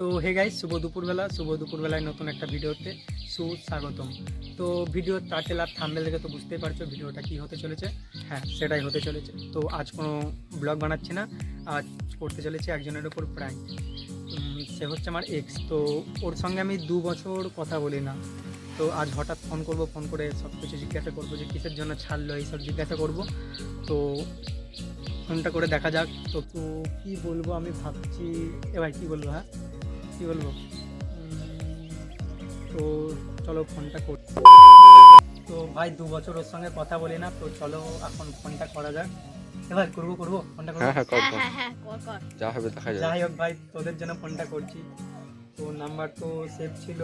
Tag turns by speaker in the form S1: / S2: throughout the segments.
S1: তো hey guys, শুভ দুপুরবেলায় নতুন একটা ভিডিওতে সুস্বাগতম। তো ভিডিওর টাইটেল আর থাম্বনেল দেখে তো বুঝতেই পারছো ভিডিওটা কি হতে চলেছে। হ্যাঁ, সেটাই হতে চলেছে। তো আজ কোনো ব্লগ বানাচ্ছি না, আজ করতে চলেছে একজনের ওপর প্র্যাঙ্ক। সে হচ্ছে আমার এক্স। তো ওর সঙ্গে আমি 2 বছর কথা বলি না। তো আজ হঠাৎ ফোন করে সব কিছু জিজ্ঞাসা করবো যে কিসের জন্য ছাড়লো, এইসব জিজ্ঞাসা করবো। তো ফোনটা করে দেখা যাক। তো কী বলবো আমি ভাবছি, ভাই কী বলবো, হ্যাঁ কী বলবো। তো চলো ফোনটা করি। তো ভাই 2 বছর ওর সঙ্গে কথা বলি না, তো চলো এখন ফোনটা করা যাক। এবার করবো ফোনটা করবো।
S2: হ্যাঁ কর যা হবে দেখা যাবে।
S1: যাই হোক ভাই, তোদের জন্য ফোনটা করছি। তো নাম্বার তো সেভ ছিল,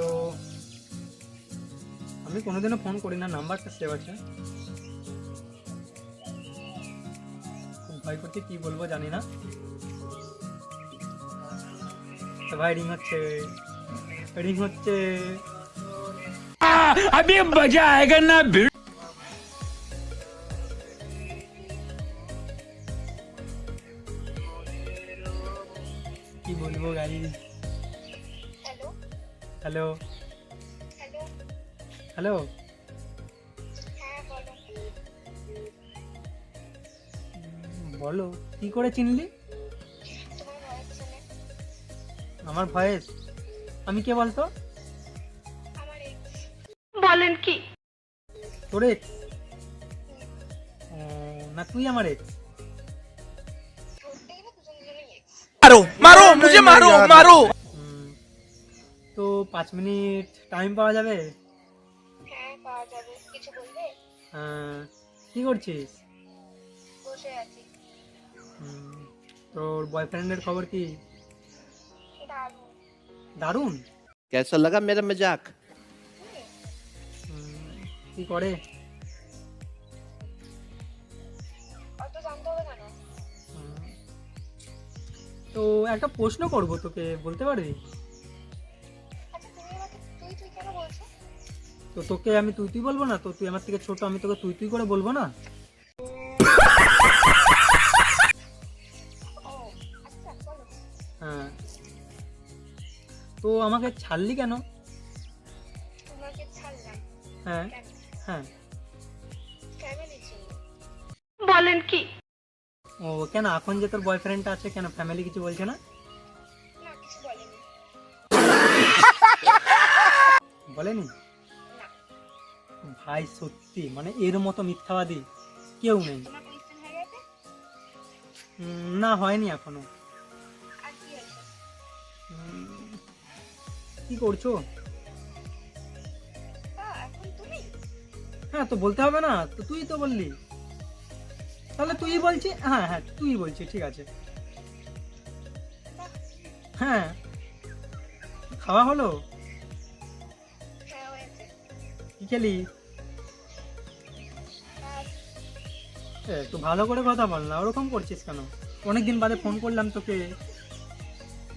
S1: আমি কোনোদিনও ফোন করি না, নাম্বারটা সেভ আছে। খুব ভয় করছি, কি বলবো জানি না। তো ভাই রিং হচ্ছে
S3: अभी मजा आएगा ना भिड़।
S1: কি বলবো guys.
S4: Hello
S1: hello
S4: hello
S1: hello.
S4: হ্যাঁ বলো।
S1: বলো, কি করে চিনলি
S4: তোমার ভয়েস শুনে
S1: আমার ভয়েস? আমি কে বলতো?
S4: আমার এক্স।
S5: বলেন কি?
S1: তোর এক্স? না তুই আমার এক্স?
S4: ধরতেই না, দুজনেরই এক্স।
S3: मारो मारो मुझे मारो मारो।
S1: তো 5 মিনিট টাইম পাওয়া যাবে?
S4: হ্যাঁ পাওয়া যাবে, কিছু বলবে?
S1: কি করছিস?
S4: বসে আছি।
S1: তোর বয়ফ্রেন্ডের খবর কি?
S4: দারুণ।
S1: দারুণ?
S2: कैसा लगा मेरा मजाक?
S1: কি করে?
S4: অত জানতে হবে কেন?
S1: তো একটা প্রশ্ন করব তোকে, বলতে পারবি?
S4: আচ্ছা তুমি আমাকে তুই তুই কেন বলছো?
S1: তো তোকে আমি তুই বলবো না? তো তুই আমার থেকে ছোট, আমি তোকে তুই করে বলবো না?
S4: ও আচ্ছা বলো।
S1: হ্যাঁ। তো আমাকে ছাড়লি কেন?
S4: তোমাকে ছাড়লাম
S1: হ্যাঁ
S4: কেন?
S1: হ্যাঁ।
S4: ফ্যামিলির জন্য।
S5: বলেন কি?
S1: ও কেন, এখন যে তোর বয়ফ্রেন্ডটা আছে, কেন ফ্যামিলি কিছু বলছে না?
S4: না কিছু বলেনি।
S1: বলেনি?
S4: না।
S1: ভাই সত্যি, মানে এর মতো মিথ্যাবাদী কেউ নেই।
S4: তোমার পরিস্থিতি হয়ে গেছে?
S1: না হয়নি এখনো।
S4: আর কি আছে?
S1: কি করছো?
S4: এখন তুমি?
S1: হ্যাঁ, তো বলতে হবে না? তো তুই তো বললি, তাহলে তুই বলছি। হ্যাঁ হ্যাঁ তুই বলছি, ঠিক আছে। হ্যাঁ, খাওয়া হলো?
S4: হ্যাঁ হয়েছে।
S1: কি খেলি?
S4: আর
S1: একটু ভালো করে কথা বল না, ওরকম করছিস কেন? অনেকদিন বাদে ফোন করলাম তোকে।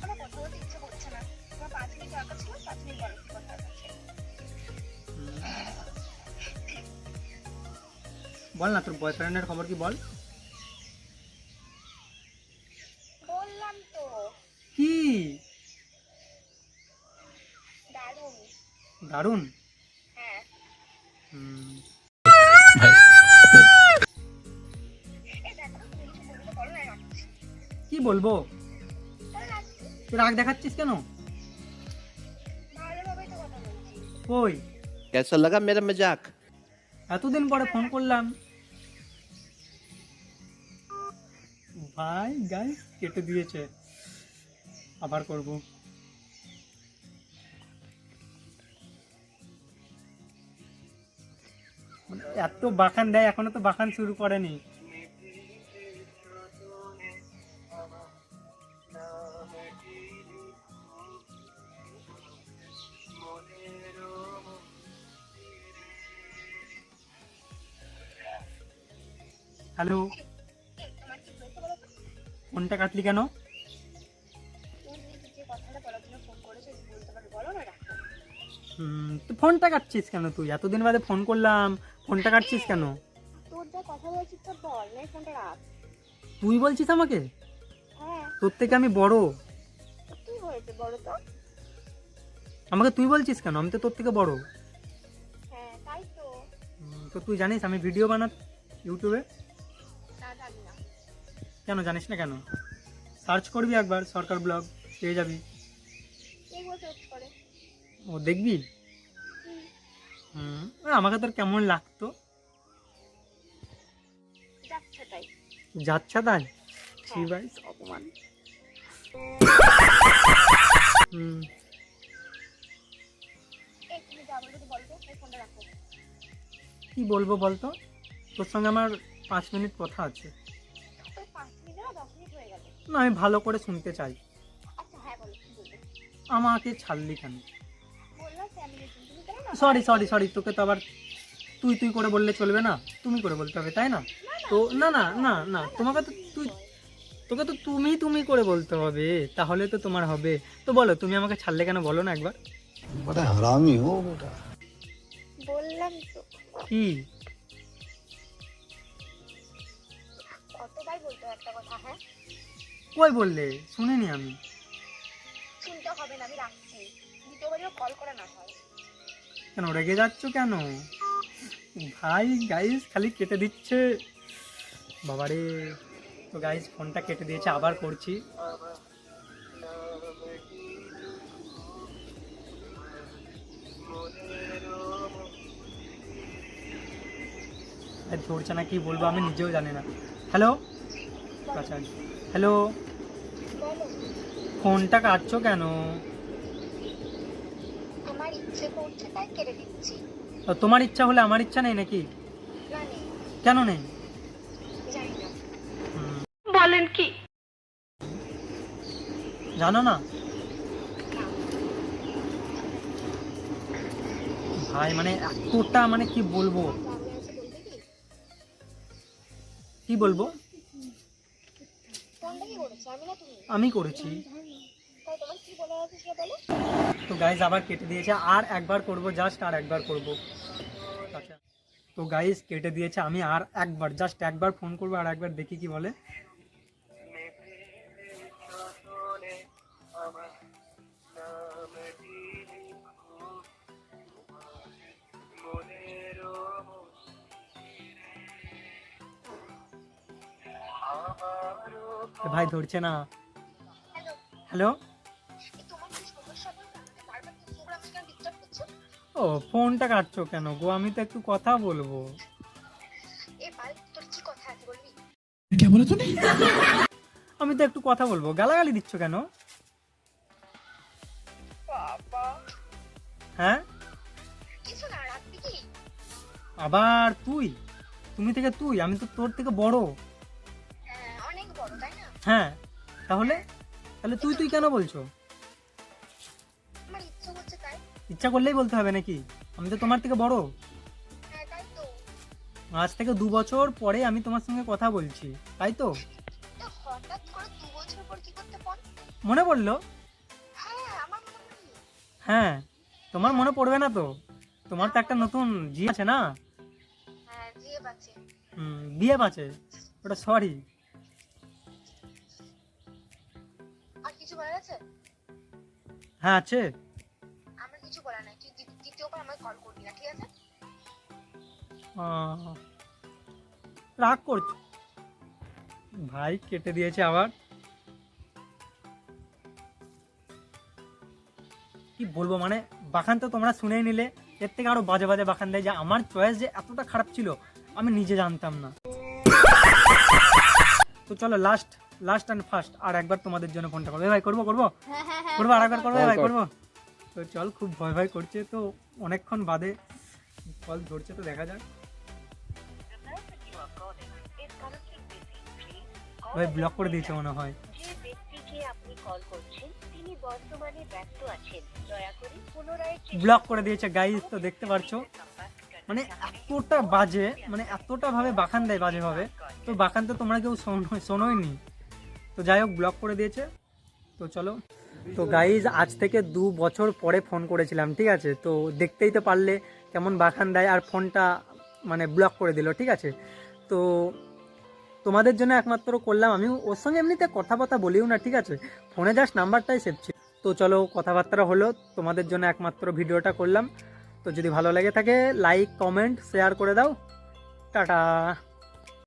S4: আমার কথা বলতে ইচ্ছে করছে না। তোমার 5 মিনিট দরকার ছিল, 5 মিনিট বলো কি কথা আছে।
S1: বল না, তোর বয়ফ্রেন্ডের খবর কি বল।
S4: বললাম তো
S1: কি?
S4: দারুণ।
S1: দারুণ?
S4: হ্যাঁ। এই দেখো তুমি কিছু বলতে পারো না, রাখছি।
S1: কি বলবো?
S4: তাহলে রাখছি।
S1: তুই রাগ দেখাচ্ছিস কেন?
S4: ভালোভাবেই তো কথা বলছি।
S1: কই,
S2: कैसा लगा मेरा मजाक?
S1: এতদিন পরে ফোন করলাম। ভাই গাইস কেটে দিয়েছে, আবার করব। এত বাখান দেয়, এখনো তো বাখান শুরু করেনি। হ্যালো,
S4: তোমার কি হয়েছে বলো তো?
S1: ফোনটা কাটলি কেন?
S4: তুমি যে কথাটা বলার জন্য ফোন করেছো বলতে পারো, বলো না, রাখো।
S1: তো ফোনটা কাটছিস কেন? তুই এতদিন বাদে ফোন করলাম, ফোনটা কাটছিস কেন?
S4: তোর যা কথা বলছিস তো বল, নাই ফোনটা রাখ।
S1: তুই বলছিস আমাকে?
S4: হ্যাঁ।
S1: তোর থেকে আমি বড়।
S4: তো কি হয়েছে? হয়েছে বড় তো?
S1: আমাকে তুই বলছিস কেন? আমি তো তোর থেকে বড়।
S4: হ্যাঁ তাই তো।
S1: তো তুই জানিস আমি ভিডিও বানাই ইউটিউবে?
S4: না জানি না।
S1: কেন জানিস না কেন? সার্চ করবি একবার সরকার ব্লগ, পেয়ে যাবি।
S4: কে বলছে হচ্ছে করে?
S1: ও দেখবি। আমাকে তোর কেমন লাগতো?
S4: যাচ্ছে তাই।
S1: যাচ্ছা তাই? ছি ভাই, অপমান।
S4: এই তুমি যা বলবে বলতো, এই ফোনটা রাখো।
S1: কি বলবো বলতো? তোর সঙ্গে আমার 5 মিনিট কথা আছে।
S4: ওই 5 মিনিট না 10 মিনিট হয়ে গেল।
S1: না, আমি ভালো করে শুনতে চাই।
S4: আচ্ছা হ্যাঁ বলো, কি বলবে?
S1: আমাকে ছাড়লি কেন?
S4: বললাম ফ্যামিলির জন্য, তুমি কেন না?
S1: সরি, তোকে তো আবার তুই করে বললে চলবে না, তুমি করে বলতে হবে, তাই না? তো না, তোকে তো তুমি করে বলতে হবে, তাহলে তো তোমার হবে। তো বলো, তুমি আমাকে ছাড়লে কেন বলো না একবার।
S6: बड़ा हरामी हो बेटा।
S4: বললাম তো।
S1: কি?
S4: কতবার বলতে হয় একটা কথা? হ্যাঁ
S1: কই বললে? শুনিনি আমি।
S4: শুনতে হবে না, আমি রাখছি। দ্বিতীয়বারও কল করা না হয়।
S1: কেন রেগে যাচ্ছ কেন? ভাই গাইস খালি কেটে দিচ্ছে বাবারে। তো গাইস ফোনটা কেটে দিয়েছে, আবার করছি। ধরছে না, কি বলবো আমি নিজেও জানি না। হ্যালো, আচ্ছা হ্যালো,
S4: বলো।
S1: ফোনটা কাটছো কেন?
S4: আমার ইচ্ছে করছে তাই কেটে দিচ্ছি।
S1: তোমার ইচ্ছা হলে আমার ইচ্ছা নেই নাকি?
S4: না নেই,
S1: কেন নেই?
S4: জানি না।
S5: বলেন কি?
S1: জানো না? ভাই মানে এতটা, মানে কি বলবো,
S4: জানলে আছে বলবে কি?
S1: কি বলবো?
S4: ফোনটা কি করেছে? আমি না তুমি?
S1: আমি করেছি।
S4: তাই তোমার কি বলে আছে সেটা বলো।
S1: তো গাইজ আবার কেটে দিয়েছে, আর একবার করব, জাস্ট আর একবার করব। আচ্ছা, তো গাইজ কেটে দিয়েছে, আমি আর একবার, জাস্ট একবার ফোন করবো, আর একবার দেখি কি বলে। ভাই ধরছে না।
S4: হ্যালো,
S1: হ্যালো,
S4: এই তোমার কি সমস্যা বলো না? আমাকে বারবার তুমি প্রোগ্রাম কেন ডিস্টার্ব করছো?
S1: ও ফোনটা কাটছো কেন গো? আমি তো একটু কথা বলবো।
S4: এই ভাই তোর কি কথা আছে বলবি?
S1: আমি তো একটু কথা বলবো, গালাগালি দিচ্ছ কেন?
S4: বাবা,
S1: হ্যাঁ,
S4: কিছু না, রাখবি কি?
S1: আবার তুমি থেকে তুই, আমি তো তোর থেকে বড়।
S4: হ্যাঁ অনেক বড় তাই না?
S1: হ্যাঁ, তাহলে তুই কেন বলছো?
S4: আমার ইচ্ছে করছে তাই।
S1: ইচ্ছা করলেই বলতে হবে নাকি? আমি তো তোমার থেকে বড়।
S4: হ্যাঁ তাই তো।
S1: আজ থেকে 2 বছর পরে আমি তোমার সঙ্গে কথা বলছি, তাই তো?
S4: তো হঠাৎ করে 2 বছর পর কি করতে পার?
S1: মনে পড়লো?
S4: হ্যাঁ আমার মনে পড়লো।
S1: হ্যাঁ, তোমার মনে পড়বে না তো? তোমার তো একটা নতুন জি আছে না?
S4: হ্যাঁ জিয়ে বাচ্চে।
S1: বিয়ে আছে, ওটা সরি।
S4: আর কিছু বলার আছে?
S1: হ্যাঁ আছে।
S4: আমার কিছু বলার নাই, তুই দ্বিতীয়বার আমাকে কল করবি না, ঠিক আছে?
S1: রাগ করছো? ভাই কেটে দিয়েছে আবার। কি বলবো, মানে বাখান তো তোমরা শুনেই নিলে, এর থেকে আরো বাজে বাজে বাখান দেয়, যে আমার চয়েস যে এতটা খারাপ ছিল আমি নিজে জানতাম না। তো চলো লাস্ট অ্যান্ড ফার্স্ট আর একবার তোমাদের জন্য ফোনটা করবো। ভাই করবো আর একবার করবো ভাই, করবো। তো চল, খুব ভয় করছে, তো অনেকক্ষণ বাদে কল ধরছে, তো দেখা যাক। ভাই ব্লক করে দিয়েছে মনে হয়।
S7: যে ব্যক্তিকে আপনি কল করছেন তিনি বর্তমানে ব্যস্ত আছেন, দয়া করে পুনরায়
S1: ব্লক করে দিয়েছে গাইস, তো দেখতে পারছো মানে এতটা বাজে, মানে এতটা ভাবে বাখান দেয় বাজে ভাবে, তো বাখান তো তোমরা কেউ শোনোই নি। তো যাই হোক, ব্লক করে দিয়েছে। তো চলো, তো গাইজ আজ থেকে 2 বছর পরে ফোন করেছিলাম, ঠিক আছে? তো দেখতেই তো পারলে কেমন বাখান দেয়, আর ফোনটা মানে ব্লক করে দিল, ঠিক আছে? তো তোমাদের জন্য একমাত্র করলাম, আমি ওর সঙ্গে এমনিতে কথা বলিও না, ঠিক আছে? ফোনে জাস্ট নাম্বারটাই সেভ ছিল। তো চলো কথাবার্তা হলো, তোমাদের জন্য একমাত্র ভিডিওটা করলাম। তো যদি ভালো লেগে থাকে লাইক কমেন্ট শেয়ার করে দাও। টাটা।